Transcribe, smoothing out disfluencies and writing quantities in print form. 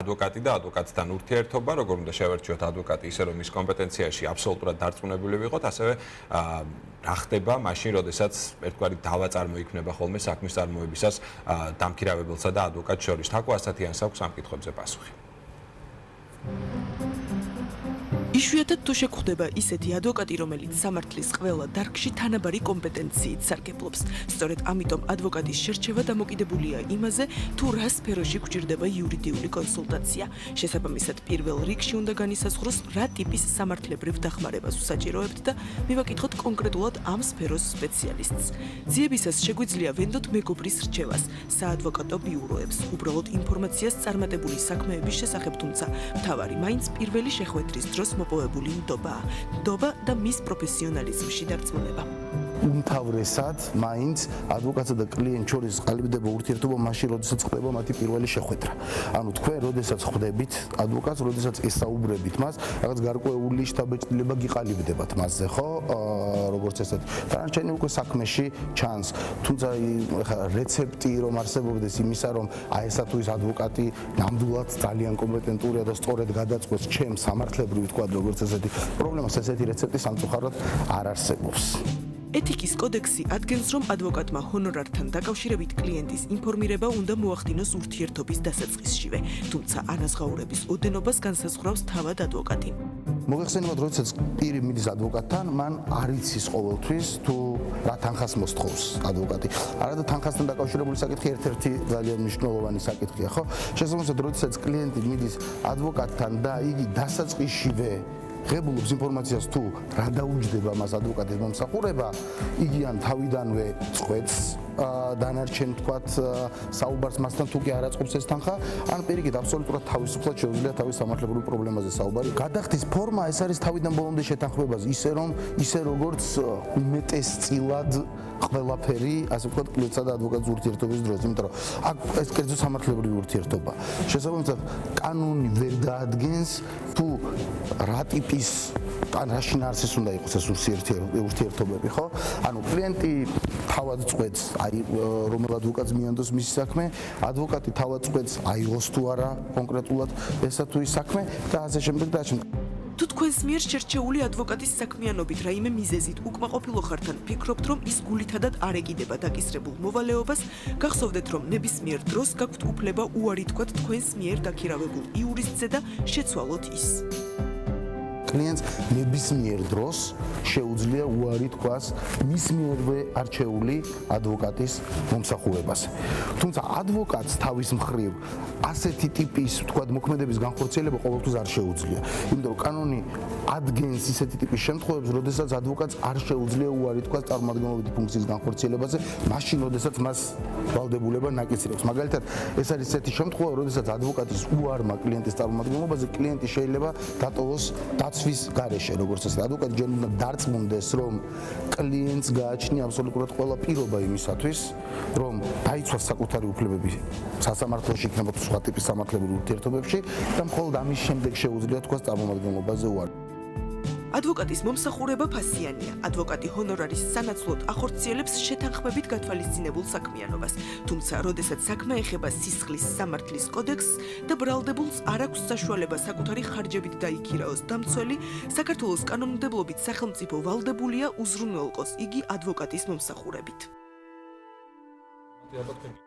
ადვოკატი და ადვოკატთან ურთიერთობა, როგორ უნდა შევერჩიოთ ადვოკატი ისე რომ ის კომპეტენციაში აბსოლუტურად დარწმუნებული ვიყოთ, ასევე რა ხდება მაშინ, როდესაც ერთგვარი დავა წარმოიქმნება ხოლმე საქმის წარმოებისას დამქირავებელსა და ადვოკატს შორის. თაკო ასათიანს აქვს ამ კითხვებზე პასუხი. იშვიათად თუ შეგხვდება ისეთი ადვოკატი, რომელიც სამართლის ყველა დარგში თანაბარი კომპეტენციით სარგებლობს. სწორედ ამიტომ ადვოკატის შერჩევა დამოკიდებულია იმაზე, თუ რა სფეროში გვჭირდება იურიდიული კონსულტაცია. შესაბამისად, პირველ რიგში უნდა განისაზღვროს, რა ტიპის სამართლებრივ დახმარებას ვსაჭიროებთ და მივაკითხოთ კონკრეტულად ამ სფეროს სპეციალისტს. ძიებისას შეგვიძლია ვენდოთ მეგობრის რჩევას, საადვოკატო ბიუროებს, უბრალოდ ინფორმაციას წარმატებული საქმეების შესახებ, თუმცა მთავარი მაინც პირველი შეხვედრის დროს მოპოვებული ნდობა და მის პროფესიონალიზმში დარწმუნება. უმთავრესად მაინც ადვოკატსა და კლიენტს შორის ყალიბდება ურთიერთობა მაშინ, როდესაც ხდება მათი პირველი შეხვედრა. ანუ თქვენ როდესაც ხვდებით ადვოკატს, როდესაც ესაუბრებით მას, რაღაც გარკვეული შთაბეჭდილება გიყალიბდებათ მასზე, ხო? როგორც ესეთი. დანარჩენი უკვე საქმეში ჩანს. თუმცა ეხლა რეცეპტი რომ არსებობდეს იმისა, რომ აი ესა თუ ის ადვოკატი ნამდვილად ძალიან კომპეტენტურია და სწორედ გადაწყვეტს ჩემს სამართლებრივ თქვა როგორც ესეთი პრობლემას, ესეთი რეცეპტი სამწუხაროდ არ არსებობს. ეთიკის კოდექსი ადგენს, რომ ადვოკატმა ჰონორართან დაკავშირებით კლიენტის ინფორმირება უნდა მოახდინოს ურთიერთობის დასაწყისშივე, თუმცა ანაზღაურების ოდენობას განსაზღვრავს თავად ადვოკატი. მოგეხსენებათ, როდესაც პირი მიდის ადვოკატთან, მან არ იცის ყოველთვის თუ რა თანხას მოსთხოვს ადვოკატი. არადა თანხასთან დაკავშირებული საკითხი ერთ-ერთი ძალიან მნიშვნელოვანი საკითხია, ხო? შესაბამისად, როდესაც კლიენტი მიდის ადვოკატთან და იგი დასაწყისშივე ღებულობს ინფორმაციას თუ რა დაუჯდება მას ადვოკატის მომსახურება, იგი ან თავიდანვე წყვეტს დანარჩენ თქვათ საუბარს მასთან თუ კი არ აწყობს ეს თანხა, ან პირიქით აბსოლუტურად თავისუფლად შეუძლია თავის სამართლებრივ პრობლემაზე საუბარი. გადახდის ფორმა ეს არის თავიდან ბოლომდე შეთანხმებაზე, ისე როგორც უმეტესწილად ყველაფერი, ასე ვთქვათ, კლიენტსა და ადვოკატის ურთიერთობის დროს, იმიტომ რომ აქ ეს კერძო სამართლებრივი ურთიერთობა. შესაბამისად, კანონი ვერ დაადგენს თუ რა ტიპის ან რა შინაარსის უნდა იყოს ეს ურთიერთობები, ხო? ანუ კლიენტი თავად წყვეტს, აი რომელ ადვოკატს მიანდოს მისი საქმე, ადვოკატი თავად წყვეტს, აიღოს თუ არა კონკრეტულად ესა თუ ის საქმე და ასე შემდეგ და ასე შემდეგ. თუ თქვენს მიერ შერჩეული ადვოკატის საქმიანობით რაიმე მიზეზით უკმაყოფილო ხართ ან ფიქრობთ, რომ ის გულითადად არ ეკიდება დაკისრებულ მოვალეობას, გახსოვდეთ, რომ ნებისმიერ დროს გაქვთ უფლება უარი თქვათ თქვენს მიერ დაქირავებულ იურისტზე და შეცვალოთ ის. კლიენტს ნებისმიერ დროს შეუძლია უარი თქვას მის მიერვე არჩეული ადვოკატის მომსახურებაზე. თუმცა ადვოკატს თავის მხრივ ასეთი ტიპის თქვათ მოქმედების განხორციელება ყოველთვის არ შეუძლია. იმიტომ რომ კანონი ადგენს ისეთი ტიპის შემთხვევებს, როდესაც ადვოკატს არ შეუძლია უარი თქვას წარმომადგენლობითი ფუნქციის განხორციელებაზე, მაშინ როდესაც მას ვალდებულება ნაკისრებს. მაგალითად, ეს არის ესეთი შემთხვევა, როდესაც ადვოკატის უარმა კლიენტის წარმომადგენლობაზე კლიენტი შეიძლება დატოვოს დაცვის გარეშე, როგორც ეს ადვოკატი ჯერ უნდა დარწმუნდეს, რომ კლიენტს გააჩნია აბსოლუტურად ყველა პირობა იმისათვის, რომ დაიცვას საკუთარი უფლებები სასამართლოში, იქნება თუ სხვა ტიპის სამართლებრივ ურთიერთობებში და მხოლოდ ამის შემდეგ შეუძლია თქვას წარმომადგენლობაზე უარი. ადვოკატის მომსახურება ფასიანია. ადვოკატი ჰონორარის სანაცვლოდ ახორციელებს შეთანხმებით გათვალისწინებულ საქმიანობას. თუმცა, როდესაც საქმე ეხება სისხლის სამართლის კოდექსს და ბრალდებულს არ აქვს საშუალება საკუთარი ხარჯებით დაიქირაოს დამცველი, საქართველოს კანონმდებლობით სახელმწიფო ვალდებულია უზრუნველყოს იგი ადვოკატის მომსახურებით.